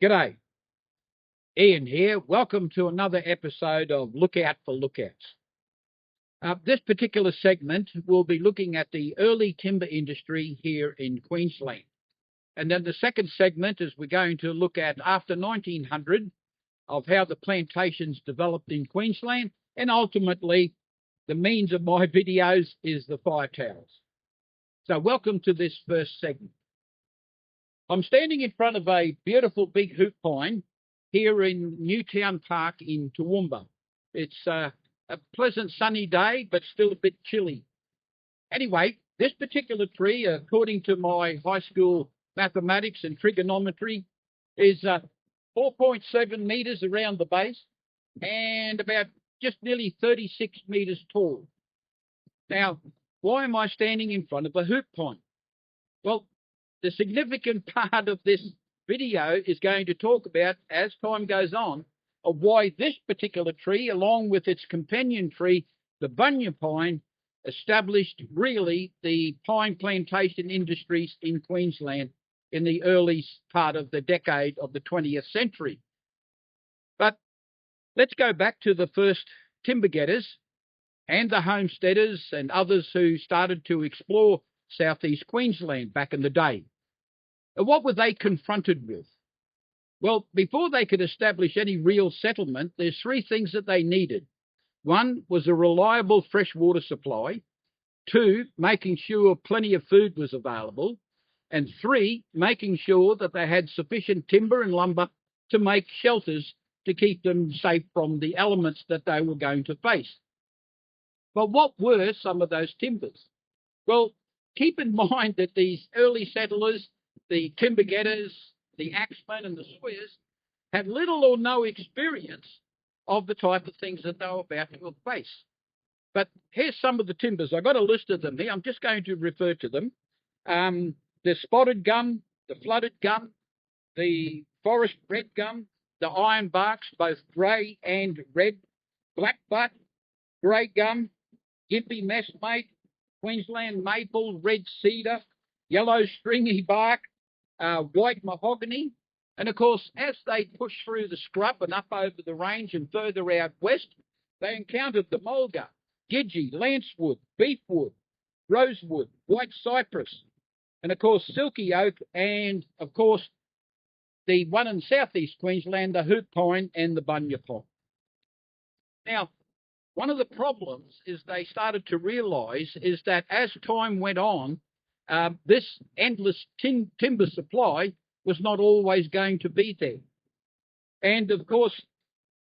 G'day, Ian here. Welcome to another episode of Look Out for Lookouts. This particular segment will be looking at the early timber industry here in Queensland. And then the second segment is we're going to look at after 1900 of how the plantations developed in Queensland. And ultimately, the means of my videos is the fire towers. So welcome to this first segment. I'm standing in front of a beautiful big hoop pine here in Newtown Park in Toowoomba. It's a pleasant sunny day, but still a bit chilly. Anyway, this particular tree, according to my high school mathematics and trigonometry, is 4.7 metres around the base and about just nearly 36 metres tall. Now, why am I standing in front of a hoop pine? Well, the significant part of this video is going to talk about, as time goes on, of why this particular tree, along with its companion tree, the bunya pine, established really the pine plantation industries in Queensland in the early part of the decade of the 20th century. But let's go back to the first timber getters and the homesteaders and others who started to explore southeast Queensland back in the day. And what were they confronted with? Well, before they could establish any real settlement, there's three things that they needed. One was a reliable fresh water supply. Two, making sure plenty of food was available. And three, making sure that they had sufficient timber and lumber to make shelters to keep them safe from the elements that they were going to face. But what were some of those timbers? Well, keep in mind that these early settlers, the timber getters, the axemen and the sawyers, had little or no experience of the type of things that they were about to face. But here's some of the timbers. I've got a list of them here. I'm just going to refer to them. The spotted gum, the flooded gum, the forest red gum, the iron barks, both grey and red, black butt, grey gum, Gympie messmate, Queensland maple, red cedar, yellow stringy bark, white mahogany. And of course, as they pushed through the scrub and up over the range and further out west, they encountered the mulga, gidgee, lancewood, beefwood, rosewood, white cypress, and of course, silky oak, and of course, the one in southeast Queensland, the hoop pine and the bunya pine. Now, one of the problems is they started to realise is that as time went on, this endless timber supply was not always going to be there. And of course,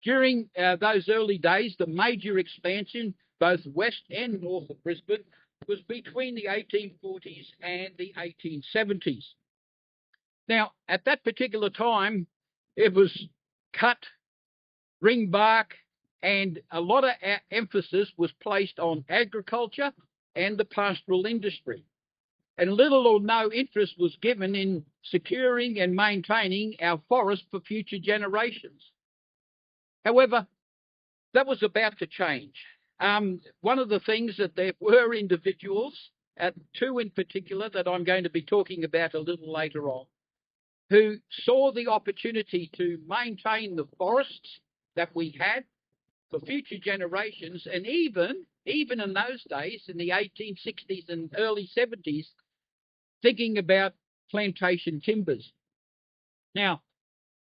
during those early days, the major expansion, both west and north of Brisbane, was between the 1840s and the 1870s. Now, at that particular time, it was cut, ring bark, and a lot of emphasis was placed on agriculture and the pastoral industry. And little or no interest was given in securing and maintaining our forests for future generations. However, that was about to change. One of the things that there were individuals, two in particular that I'm going to be talking about a little later on, who saw the opportunity to maintain the forests that we had for future generations, and even in those days, in the 1860s and early 70s, thinking about plantation timbers. Now,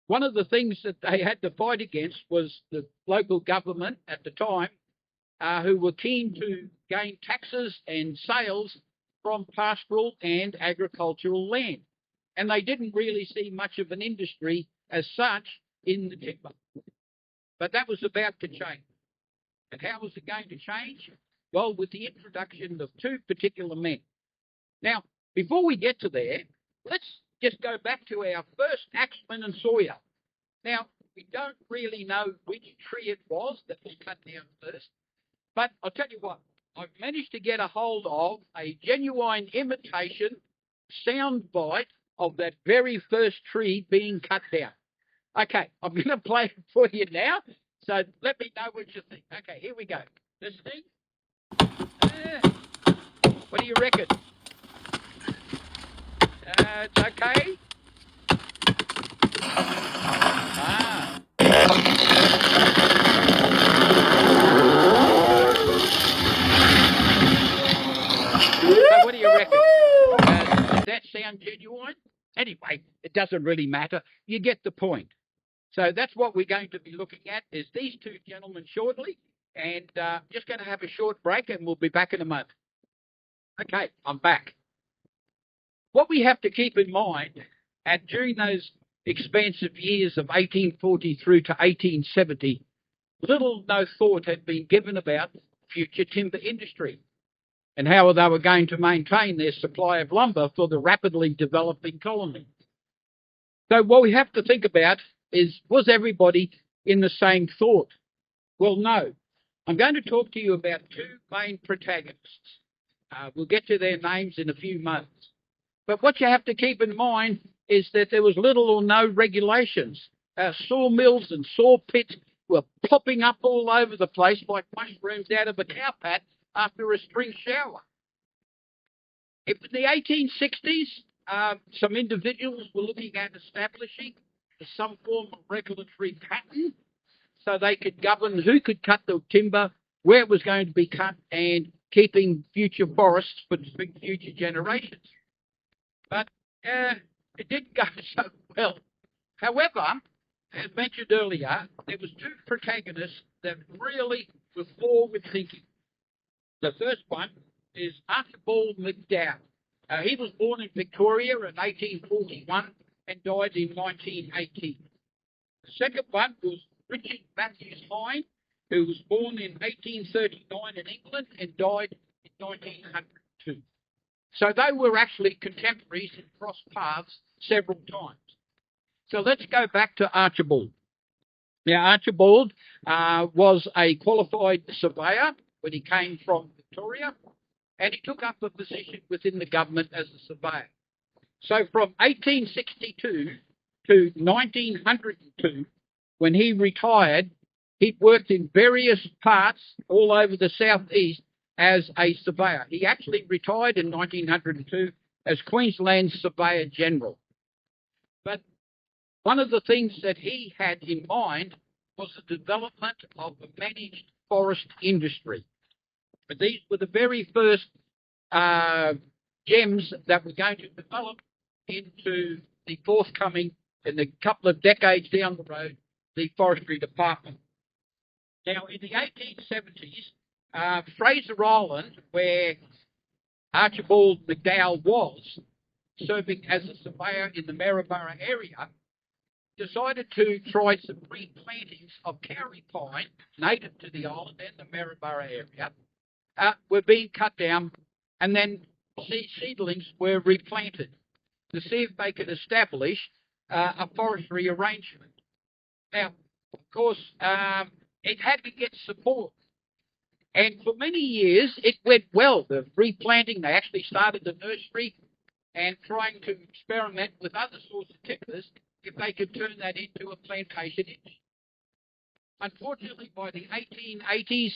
one of the things that they had to fight against was the local government at the time, who were keen to gain taxes and sales from pastoral and agricultural land. And they didn't really see much of an industry as such in the timber. But that was about to change. And how was it going to change? Well, with the introduction of two particular men. Now, before we get to there, let's just go back to our first axeman and sawyer. Now, we don't really know which tree it was that was cut down first, but I'll tell you what, I've managed to get a hold of a genuine imitation sound bite of that very first tree being cut down. Okay, I'm going to play it for you now, so let me know what you think. Okay, here we go. Listening? What do you reckon? It's okay. Ah. So what do you reckon? Does that sound genuine? Anyway, it doesn't really matter. You get the point. So that's what we're going to be looking at is these two gentlemen shortly. And just going to have a short break and we'll be back in a moment. Okay, I'm back. What we have to keep in mind, and during those expansive years of 1840 through to 1870, little no thought had been given about future timber industry and how they were going to maintain their supply of lumber for the rapidly developing colony. So what we have to think about is, was everybody in the same thought? Well, no. I'm going to talk to you about two main protagonists. We'll get to their names in a few moments. But what you have to keep in mind is that there was little or no regulations. Sawmills and saw pits were popping up all over the place like mushrooms out of a cowpat after a spring shower. In the 1860s, some individuals were looking at establishing some form of regulatory pattern so they could govern who could cut the timber, where it was going to be cut, and keeping future forests for future generations. But it didn't go so well. However, as mentioned earlier, there was two protagonists that really were forward thinking. The first one is Archibald McDowell. He was born in Victoria in 1841 and died in 1918. The second one was Richard Matthews Hine, who was born in 1839 in England and died in 1902. So they were actually contemporaries and crossed paths several times. So let's go back to Archibald. Now, Archibald was a qualified surveyor when he came from Victoria, and he took up a position within the government as a surveyor. So from 1862 to 1902, when he retired, he worked in various parts all over the southeast as a surveyor. He actually retired in 1902 as Queensland Surveyor General. But one of the things that he had in mind was the development of a managed forest industry. But these were the very first gems that were going to develop into the forthcoming, in a couple of decades down the road, the forestry department. Now, in the 1870s, Fraser Island, where Archibald McDowell was, serving as a surveyor in the Maryborough area, decided to try some replantings of kauri pine, native to the island and the Maryborough area, were being cut down, and then seedlings were replanted to see if they could establish a forestry arrangement. Now, of course, it had to get support. And for many years, it went well. The replanting, they actually started the nursery and trying to experiment with other sorts of timbers if they could turn that into a plantation industry. Unfortunately, by the 1880s,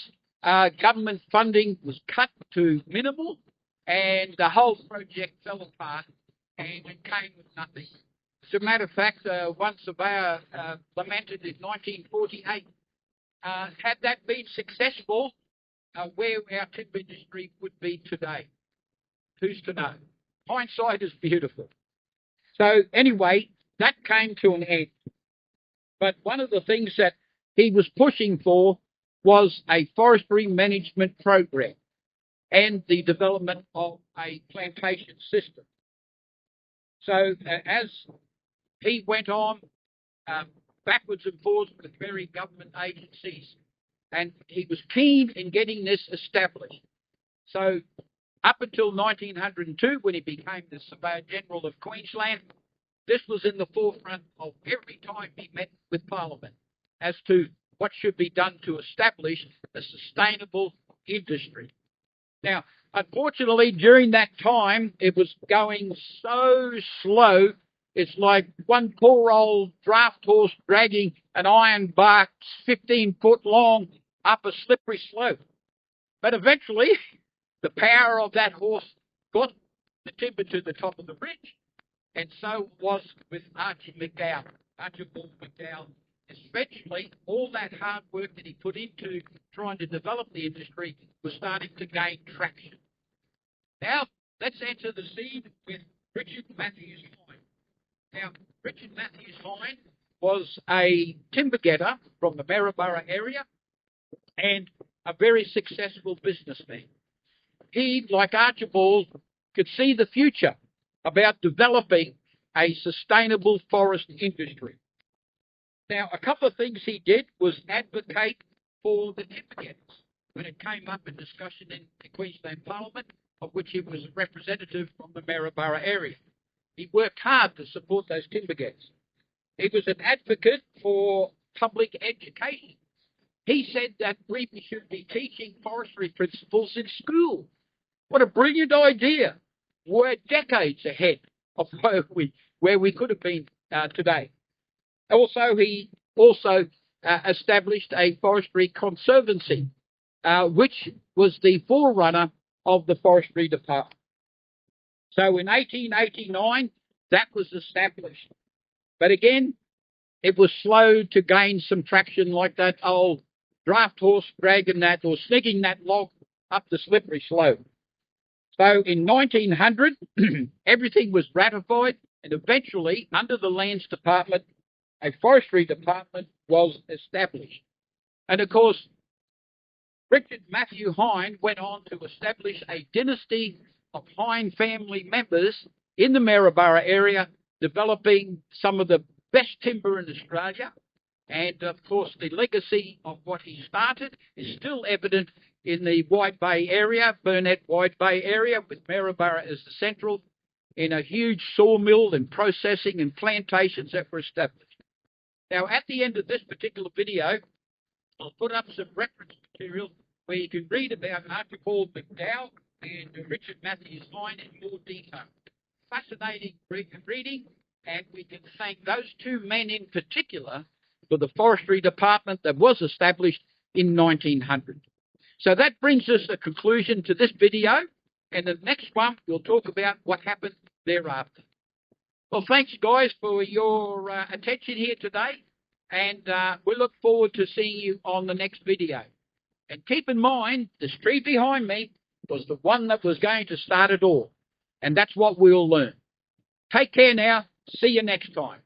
government funding was cut to minimal, and the whole project fell apart and it came with nothing. As a matter of fact, one surveyor lamented in 1948, had that been successful, where our timber industry would be today. Who's to know? Hindsight is beautiful. So anyway, that came to an end. But one of the things that he was pushing for was a forestry management program and the development of a plantation system. So as he went on backwards and forwards with various government agencies, and he was keen in getting this established. So up until 1902, when he became the Surveyor General of Queensland, this was in the forefront of every time he met with Parliament as to what should be done to establish a sustainable industry. Now, unfortunately, during that time, it was going so slow. It's like one poor old draft horse dragging an iron bark 15 foot long up a slippery slope. But eventually, the power of that horse got the timber to the top of the ridge, and so was with Archie McDowell. Archibald McDowell, especially all that hard work that he put into trying to develop the industry was starting to gain traction. Now, let's enter the scene with Richard Matthews Hine. Now, Richard Matthews Hine was a timber getter from the Maryborough area and a very successful businessman. He, like Archibald, could see the future about developing a sustainable forest industry. Now, a couple of things he did was advocate for the timber getters when it came up in discussion in the Queensland Parliament, of which he was a representative from the Maryborough area. He worked hard to support those timber getters. He was an advocate for public education. He said that we should be teaching forestry principles in school. What a brilliant idea. We're decades ahead of where we could have been today. Also, he established a forestry conservancy, which was the forerunner of the forestry department. So in 1889, that was established. But again, it was slow to gain some traction, like that old draft horse dragging that or sneaking that log up the slippery slope. So in 1900, everything was ratified, and eventually, under the Lands Department, a forestry department was established. And of course, Richard Matthew Hine went on to establish a dynasty of Hine family members in the Maryborough area, developing some of the best timber in Australia. And of course, the legacy of what he started is still evident in the White Bay area, Burnett White Bay area, with Maryborough as the central, in a huge sawmill and processing and plantations that were established. Now, at the end of this particular video, I'll put up some reference material where you can read about Archibald McDowell and Richard Matthews Hine in more detail. Fascinating reading, and we can thank those two men in particular for the forestry department that was established in 1900. So that brings us a conclusion to this video, and the next one we'll talk about what happened thereafter. Well, thanks guys for your attention here today, and we look forward to seeing you on the next video. And keep in mind, this tree behind me was the one that was going to start it all, and that's what we'll learn. Take care now. See you next time.